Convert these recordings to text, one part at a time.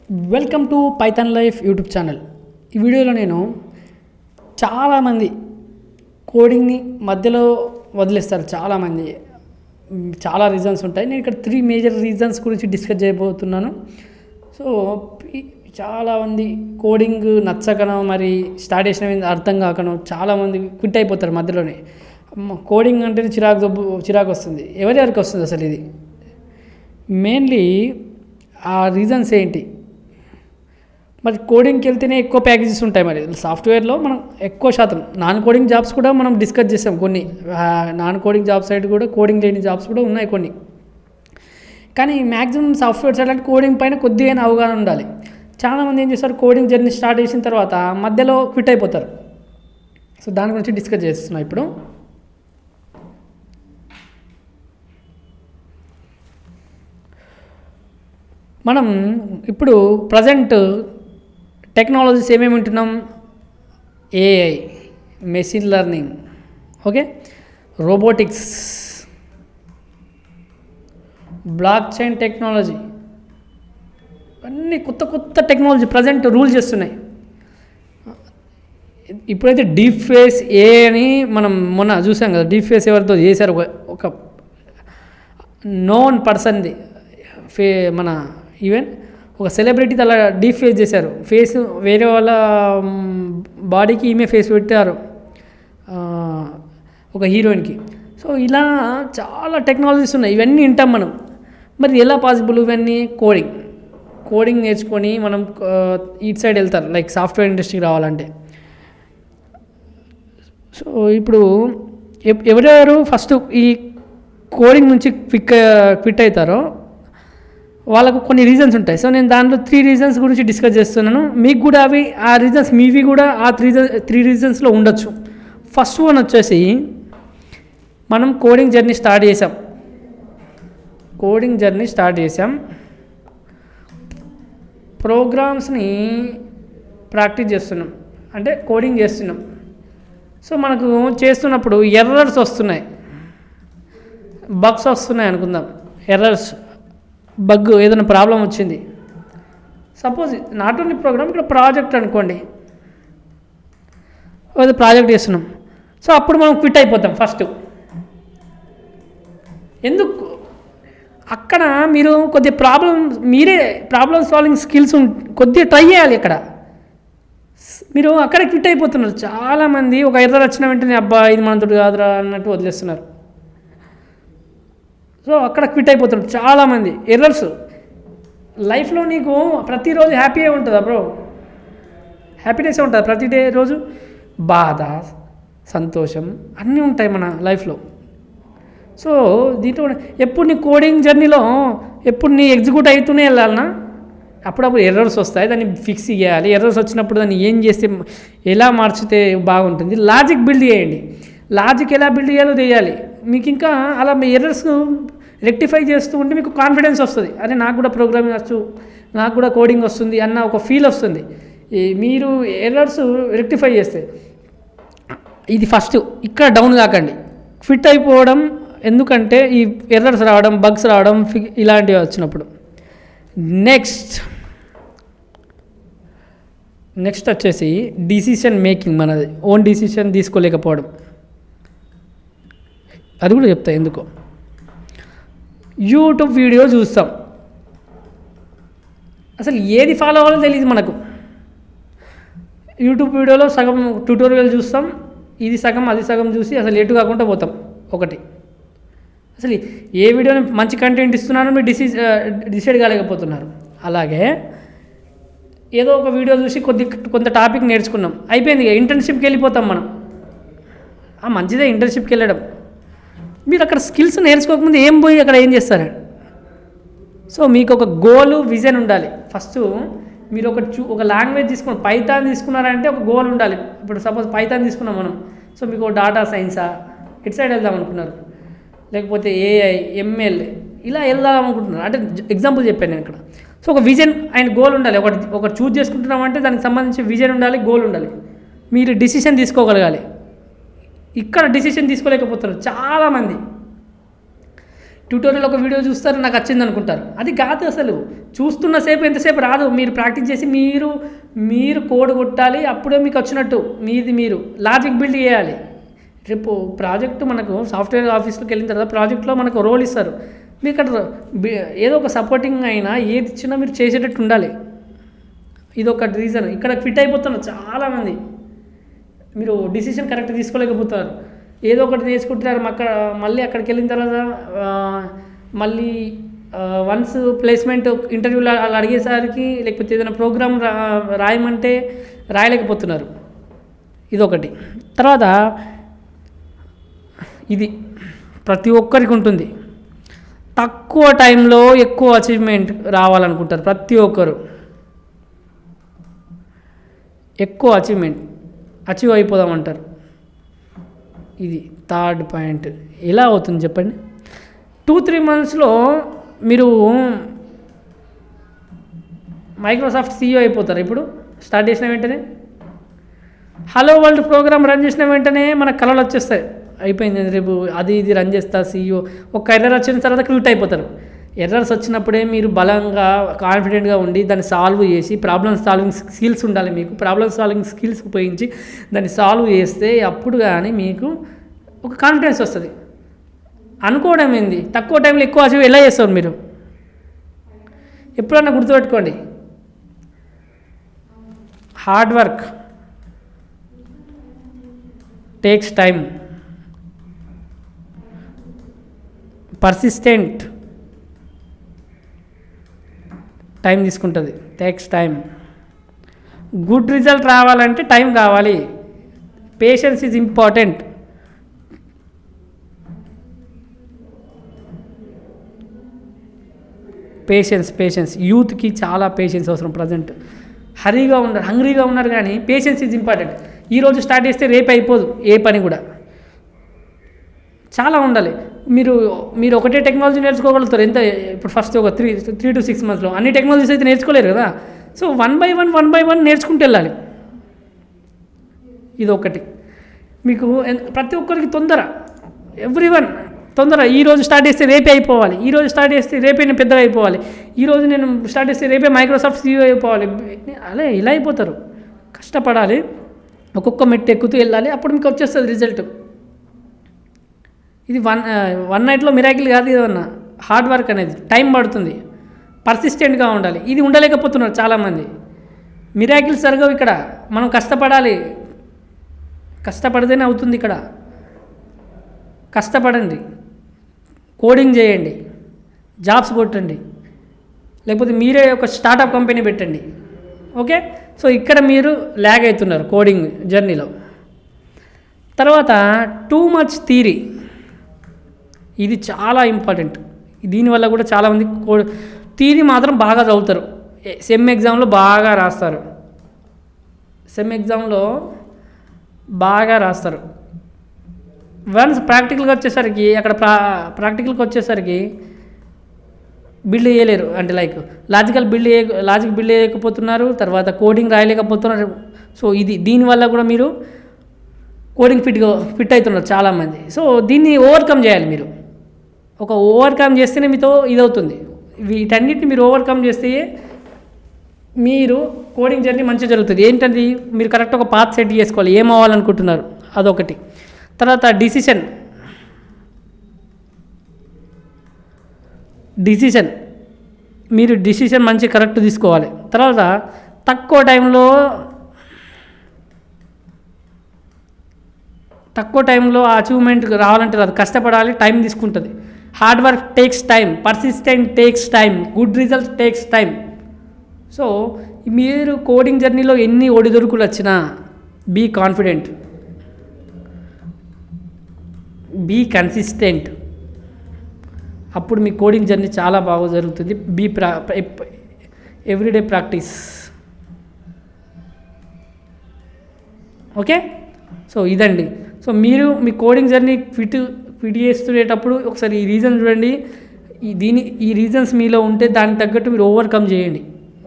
Welcome to Python life YouTube channel. ఈ వీడియోలో నేను చాలామంది కోడింగ్ని మధ్యలో వదిలేస్తారు. చాలామంది చాలా రీజన్స్ ఉంటాయి. నేను ఇక్కడ 3 మేజర్ రీజన్స్ గురించి డిస్కస్ చేయబోతున్నాను. సో చాలామంది కోడింగ్ నచ్చకనో మరి స్టార్ట్ చేసిన అర్థం కాకనో చాలామంది క్విట్ అయిపోతారు మధ్యలోనే. కోడింగ్ అంటే చిరాకు వస్తుంది. ఎవరికి వస్తుంది అసలు? ఇది మెయిన్లీ ఆ రీజన్స్ ఏంటి? మరి కోడింగ్కి వెళ్తేనే ఎక్కువ ప్యాకేజెస్ ఉంటాయి. మరి సాఫ్ట్వేర్లో మనం ఎక్కువ శాతం నాన్ కోడింగ్ జాబ్స్ కూడా మనం డిస్కస్ చేసాం. కొన్ని నాన్ కోడింగ్ జాబ్ సైడ్ కూడా కోడింగ్ లేని జాబ్స్ కూడా ఉన్నాయి కొన్ని. కానీ మ్యాక్సిమం సాఫ్ట్వేర్ సైడ్ అంటే కోడింగ్ పైన కొద్దిగా అవగాహన ఉండాలి. చాలామంది ఏం చేస్తారు, కోడింగ్ జర్నీ స్టార్ట్ చేసిన తర్వాత మధ్యలో క్విట్ అయిపోతారు. సో దాని గురించి డిస్కస్ చేస్తున్నాం ఇప్పుడు. మనం ఇప్పుడు ప్రజెంట్ టెక్నాలజీస్ ఏమేమి ఉంటున్నాం? AI, machine learning, okay, robotics, block chain technology, అన్నీ కొత్త కొత్త టెక్నాలజీ ప్రజెంట్ రూల్ చేస్తున్నాయి. ఇప్పుడైతే డీప్ ఫేస్ ఏఐ అని మనం మొన్న చూసాం కదా. డీప్ ఫేస్ ఎవరితో చేశారు? ఒక నోన్ పర్సన్ది మన ఈవెన్ ఒక సెలబ్రిటీ అలా డీప్ ఫేస్ చేశారు. ఫేస్ వేరే వాళ్ళ బాడీకి ఈమె ఫేస్ పెట్టారు ఒక హీరోయిన్కి. సో ఇలా చాలా టెక్నాలజీస్ ఉన్నాయి. ఇవన్నీ వింటాం మనం. మరి ఎలా పాసిబుల్? ఇవన్నీ కోడింగ్ నేర్చుకొని మనం ఇటు సైడ్ వెళ్తారు, లైక్ సాఫ్ట్వేర్ ఇండస్ట్రీకి రావాలంటే. సో ఇప్పుడు ఎవరెవరు ఫస్ట్ ఈ కోడింగ్ నుంచి క్విట్ అవుతారో వాళ్ళకు కొన్ని రీజన్స్ ఉంటాయి. సో నేను దాంట్లో 3 రీజన్స్ గురించి డిస్కస్ చేస్తున్నాను. మీకు కూడా ఆ రీజన్స్ మీవి కూడా ఆ 3 రీజన్స్లో ఉండొచ్చు. ఫస్ట్ వన్ వచ్చేసి, మనం కోడింగ్ జర్నీ స్టార్ట్ చేసాం. ప్రోగ్రామ్స్ని ప్రాక్టీస్ చేస్తున్నాం, అంటే కోడింగ్ చేస్తున్నాం. సో మనకు చేస్తున్నప్పుడు ఎర్రర్స్ వస్తున్నాయి, బగ్స్ వస్తున్నాయి అనుకుందాం. ఎర్రర్స్, బగ్, ఏదైనా ప్రాబ్లం వచ్చింది. సపోజ్ నాట్ ఓన్లీ ప్రోగ్రామ్, ఇక్కడ ప్రాజెక్ట్ అనుకోండి, ఏదో ప్రాజెక్ట్ చేస్తున్నాం. సో అప్పుడు మనం క్విట్ అయిపోతాం ఫస్ట్. ఎందుకు? అక్కడ మీరు కొద్దిగా ప్రాబ్లం సాల్వింగ్ స్కిల్స్ కొద్దిగా ట్రై చేయాలి. అక్కడ మీరు అక్కడ క్విట్ అయిపోతున్నారు. చాలామంది ఒక ఎర్రర్ వచ్చిన వెంటనే అబ్బా ఇది మనతోటి కాదురా అన్నట్టు వదిలేస్తున్నారు. సో అక్కడ క్విట్ అయిపోతున్నారు చాలామంది. ఎర్రర్స్ లైఫ్లో నీకు ప్రతిరోజు హ్యాపీగా ఉంటుందా బ్రో? హ్యాపీనెస్ ఉంటుంది ప్రతి డే. రోజు బాధ, సంతోషం అన్నీ ఉంటాయి మన లైఫ్లో. సో దీంట్లో ఎప్పుడు నీ కోడింగ్ జర్నీలో ఎప్పుడు నీ ఎగ్జిక్యూట్ అవుతూనే వెళ్ళాలన్నా, అప్పుడప్పుడు ఎర్రర్స్ వస్తాయి, దాన్ని ఫిక్స్ చేయాలి. ఎర్రర్స్ వచ్చినప్పుడు దాన్ని ఏం చేస్తే, ఎలా మార్చితే బాగుంటుంది, లాజిక్ బిల్డ్ చేయండి. లాజిక్ ఎలా బిల్డ్ చేయాలో చేయాలి. మీకు ఇంకా అలా మీ ఎర్రర్స్ రెక్టిఫై చేస్తూ ఉంటే మీకు కాన్ఫిడెన్స్ వస్తుంది. అరే నాకు కూడా ప్రోగ్రామింగ్ వచ్చు, నాకు కూడా కోడింగ్ వస్తుంది అన్న ఒక ఫీల్ వస్తుంది మీరు ఎర్రర్స్ రెక్టిఫై చేస్తే. ఇది ఫస్ట్. ఇక్కడ డౌన్ కాకండి, క్విట్ అయిపోవడం. ఎందుకంటే ఈ ఎర్రర్స్ రావడం, బగ్స్ రావడం ఇలాంటివి వచ్చినప్పుడు. నెక్స్ట్ వచ్చేసి డిసిషన్ మేకింగ్. మనది ఓన్ డిసిషన్ తీసుకోలేకపోవడం. అది కూడా చెప్తా ఎందుకో. యూట్యూబ్ వీడియో చూస్తాం, అసలు ఏది ఫాలో అవ్వాలో తెలియదు మనకు. యూట్యూబ్ వీడియోలో సగం ట్యూటోరియల్ చూస్తాం, ఇది సగం అది సగం చూసి అసలు ఎటు కాకుండా పోతాం. ఒకటి, అసలు ఏ వీడియోని మంచి కంటెంట్ ఇస్తున్నారో మీరు డిసైడ్ కాలేకపోతున్నారు. అలాగే ఏదో ఒక వీడియో చూసి కొంత టాపిక్ నేర్చుకున్నాం, అయిపోయింది, ఇంటర్న్షిప్కి వెళ్ళిపోతాం మనం. మంచిదే ఇంటర్న్షిప్కి వెళ్ళడం. మీరు అక్కడ స్కిల్స్ నేర్చుకోకముందు ఏం పోయి అక్కడ ఏం చేస్తారు? సో మీకు ఒక గోల్, విజన్ ఉండాలి. ఫస్ట్ మీరు ఒక లాంగ్వేజ్ తీసుకున్నారు, పైథాన్ తీసుకున్నారంటే ఒక గోల్ ఉండాలి. ఇప్పుడు సపోజ్ పైథాన్ తీసుకున్నాం మనం. సో మీకు డాటా సైన్సా ఇటు సైడ్ వెళ్దాం అనుకున్నారు, లేకపోతే ఏఐ, ఎంఎల్ ఇలా వెళ్దాం అనుకుంటున్నారు. అంటే ఎగ్జాంపుల్ చెప్పాను నేను ఇక్కడ. సో ఒక విజన్ అండ్ గోల్ ఉండాలి. ఒకటి చూజ్ చేసుకుంటున్నామంటే దానికి సంబంధించి విజన్ ఉండాలి, గోల్ ఉండాలి. మీరు డిసిషన్ తీసుకోగలగాలి. ఇక్కడ డిసిషన్ తీసుకోలేకపోతారు చాలామంది. ట్యూటోరియల్ ఒక వీడియో చూస్తారు, నాకు వచ్చింది అనుకుంటారు. అది కాదు అసలు. చూస్తున్న సేపు ఎంతసేపు రాదు. మీరు ప్రాక్టీస్ చేసి మీరు కోడ్ కొట్టాలి, అప్పుడే మీకు వచ్చినట్టు. మీరు లాజిక్ బిల్డ్ చేయాలి. రేపు ప్రాజెక్టు మనకు సాఫ్ట్వేర్ ఆఫీస్లోకి వెళ్ళిన తర్వాత ప్రాజెక్ట్లో మనకు రోల్ ఇస్తారు. మీకు అక్కడ ఏదో ఒక సపోర్టింగ్ అయినా ఏది ఇచ్చినా మీరు చేసేటట్టు ఉండాలి. ఇది ఒక రీజన్. ఇక్కడ ఫిట్ అయిపోతున్నారు చాలామంది. మీరు డిసిషన్ కరెక్ట్ తీసుకోలేకపోతున్నారు. ఏదో ఒకటి నేర్చుకుంటున్నారు. మళ్ళీ అక్కడికి వెళ్ళిన తర్వాత మళ్ళీ వన్స్ ప్లేస్మెంట్ ఇంటర్వ్యూలో వాళ్ళు అడిగేసరికి, లేకపోతే ఏదైనా ప్రోగ్రామ్ రాయమంటే రాయలేకపోతున్నారు. ఇదొకటి. తర్వాత ఇది ప్రతి ఒక్కరికి ఉంటుంది. తక్కువ టైంలో ఎక్కువ అచీవ్మెంట్ రావాలనుకుంటారు ప్రతి ఒక్కరు. ఎక్కువ అచీవ్ అయిపోదామంటారు. ఇది థర్డ్ పాయింట్. ఎలా అవుతుంది చెప్పండి? 2-3 మంత్స్లో మీరు మైక్రోసాఫ్ట్ CEO అయిపోతారు. ఇప్పుడు స్టార్ట్ చేసిన వెంటనే హలో వరల్డ్ ప్రోగ్రామ్ రన్ చేసిన వెంటనే మన కళలు వచ్చేస్తాయి. అయిపోయింది, రేపు అది ఇది రన్ చేస్తా CEO. ఒక ఎర్రర్ వచ్చిన తర్వాత క్విట్ అయిపోతారు. ఎర్రర్స్ వచ్చినప్పుడే మీరు బలంగా కాన్ఫిడెంట్గా ఉండి దాన్ని సాల్వ్ చేసి, ప్రాబ్లమ్ సాల్వింగ్ స్కిల్స్ ఉండాలి మీకు. ప్రాబ్లమ్ సాల్వింగ్ స్కిల్స్ ఉపయోగించి దాన్ని సాల్వ్ చేస్తే అప్పుడు కానీ మీకు ఒక కాన్ఫిడెన్స్ వస్తుంది. అనుకోవడం ఏంది, తక్కువ టైంలో ఎక్కువ అచీవ్ ఎలా చేస్తారు మీరు? ఎప్పుడన్నా గుర్తుపెట్టుకోండి, hard work takes time, persistent time తీసుకుంటుంది, టేక్స్ టైం. గుడ్ రిజల్ట్ రావాలంటే టైం కావాలి. Patience is important. పేషెన్స్ యూత్కి చాలా పేషెన్స్ అవసరం. ప్రజెంట్ హంగ్రీగా ఉన్నారు కానీ పేషెన్స్ ఈజ్ ఇంపార్టెంట్. ఈరోజు స్టార్ట్ చేస్తే రేపు అయిపోదు ఏ పని కూడా. చాలా ఉండాలి. మీరు ఒకటే టెక్నాలజీ నేర్చుకోగలుగుతారు. ఇప్పుడు ఫస్ట్ ఒక 3 to 6 monthsలో అన్ని టెక్నాలజీస్ అయితే నేర్చుకోలేరు కదా. సో 1 by 1 నేర్చుకుంటూ వెళ్ళాలి. ఇది ఒకటి. మీకు ప్రతి ఒక్కరికి ఎవ్రీవన్ తొందర. ఈరోజు స్టార్ట్ చేస్తే రేపే అయిపోవాలి. ఈరోజు స్టార్ట్ చేస్తే రేపే నేను పెద్దగా అయిపోవాలి. ఈరోజు నేను స్టార్ట్ చేస్తే రేపే మైక్రోసాఫ్ట్ CEO అయిపోవాలి. అలా ఇలా అయిపోతారు. కష్టపడాలి, ఒక్కొక్క మెట్టు ఎక్కుతూ వెళ్ళాలి, అప్పుడు మీకు వచ్చేస్తుంది రిజల్ట్. ఇది వన్ నైట్లో మిరాకిల్ కాదు. ఏదన్నా హార్డ్ వర్క్ అనేది టైం పడుతుంది, పర్సిస్టెంట్గా ఉండాలి. ఇది ఉండలేకపోతున్నారు చాలామంది. మిరాకిల్స్ జరగవు ఇక్కడ. మనం కష్టపడితేనే అవుతుంది. ఇక్కడ కష్టపడండి, కోడింగ్ చేయండి, జాబ్స్ కొట్టండి, లేకపోతే మీరే ఒక స్టార్టప్ కంపెనీ పెట్టండి. ఓకే. సో ఇక్కడ మీరు ల్యాగ్ అవుతున్నారు కోడింగ్ జర్నీలో. తర్వాత టూ మచ్ థియరీ, ఇది చాలా ఇంపార్టెంట్. దీనివల్ల కూడా చాలామంది థియరీ మాత్రం బాగా చదువుతారు. సెమ్ ఎగ్జామ్లో బాగా రాస్తారు. వన్స్ ప్రాక్టికల్గా వచ్చేసరికి ప్రాక్టికల్కి వచ్చేసరికి బిల్డ్ చేయలేరు. అంటే లాజిక్ బిల్డ్ చేయలేకపోతున్నారు. తర్వాత కోడింగ్ రాయలేకపోతున్నారు. సో దీనివల్ల కూడా మీరు కోడింగ్ ఫిట్ అవుతున్నారు చాలామంది. సో దీన్ని ఓవర్కమ్ చేయాలి. మీరు ఓవర్కమ్ చేస్తేనే మీతో ఇదవుతుంది. వీటన్నిటిని మీరు ఓవర్కమ్ చేస్తే మీరు కోడింగ్ జర్నీ మంచిగా జరుగుతుంది. ఏంటంటే మీరు కరెక్ట్ ఒక పాత్ సెట్ చేసుకోవాలి. ఏం అవ్వాలనుకుంటున్నారు అదొకటి. తర్వాత డిసిషన్ మీరు డిసిషన్ మంచి కరెక్ట్ తీసుకోవాలి. తర్వాత తక్కువ టైంలో ఆ అచీవ్మెంట్ రావాలంటే అది కష్టపడాలి, టైం తీసుకుంటుంది. Hard work takes time, persistent takes time, good result takes time. So మీరు కోడింగ్ జర్నీలో ఎన్ని ఒడిదుడుకులు వచ్చినా బీ కాన్ఫిడెంట్, బీ కన్సిస్టెంట్. అప్పుడు మీ కోడింగ్ జర్నీ చాలా బాగా జరుగుతుంది. Everyday practice. ఓకే. సో ఇదండి. సో మీరు మీ కోడింగ్ జర్నీ ఫిట్ చేస్తునేటప్పుడు ఒకసారి ఈ రీజన్ చూడండి. ఈ రీజన్స్ మీలో ఉంటే దానికి తగ్గట్టు మీరు ఓవర్కమ్ చేయండి.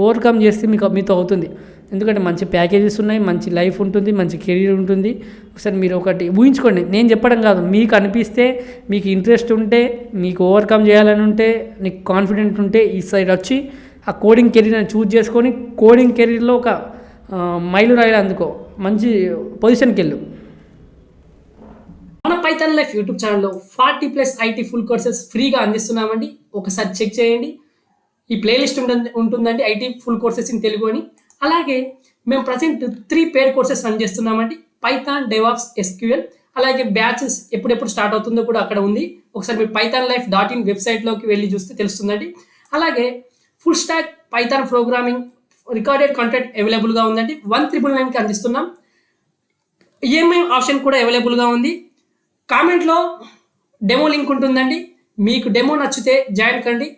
ఓవర్కమ్ చేస్తే మీతో అవుతుంది. ఎందుకంటే మంచి ప్యాకేజెస్ ఉన్నాయి, మంచి లైఫ్ ఉంటుంది, మంచి కెరీర్ ఉంటుంది. ఒకసారి మీరు ఒకటి ఊహించుకోండి, నేను చెప్పడం కాదు, మీకు అనిపిస్తే, మీకు ఇంట్రెస్ట్ ఉంటే, మీకు ఓవర్కమ్ చేయాలని ఉంటే, నీకు కాన్ఫిడెంట్ ఉంటే ఈ సైడ్ వచ్చి ఆ కోడింగ్ కెరీర్ని చూజ్ చేసుకొని కోడింగ్ కెరీర్లో ఒక మైలురాయిలు అందుకో, మంచి పొజిషన్కి వెళ్ళు. మన పైథాన్ లైఫ్ యూట్యూబ్ ఛానల్లో 40+ ఐటీ ఫుల్ కోర్సెస్ ఫ్రీగా అందిస్తున్నామండి. ఒకసారి చెక్ చేయండి. ఈ ప్లేలిస్ట్ ఉంటుందండి IT full courses in Telugu అని. అలాగే మేము ప్రజెంట్ 3 పెయిడ్ కోర్సెస్ రన్ చేస్తున్నామండి. Python, DevOps, SQL. అలాగే బ్యాచెస్ ఎప్పుడెప్పుడు స్టార్ట్ అవుతుందో కూడా అక్కడ ఉంది. ఒకసారి మీరు pythonlife.in వెబ్సైట్లోకి వెళ్ళి చూస్తే తెలుస్తుందండి. అలాగే full stack Python programming recorded content అవైలబుల్గా ఉందండి. 1999కి అందిస్తున్నాం. ఈఎంఐ ఆప్షన్ కూడా అవైలబుల్గా ఉంది. కామెంట్లో డెమో లింక్ ఉంటుందండి. మీకు డెమో నచ్చితే జాయిన్ కండి.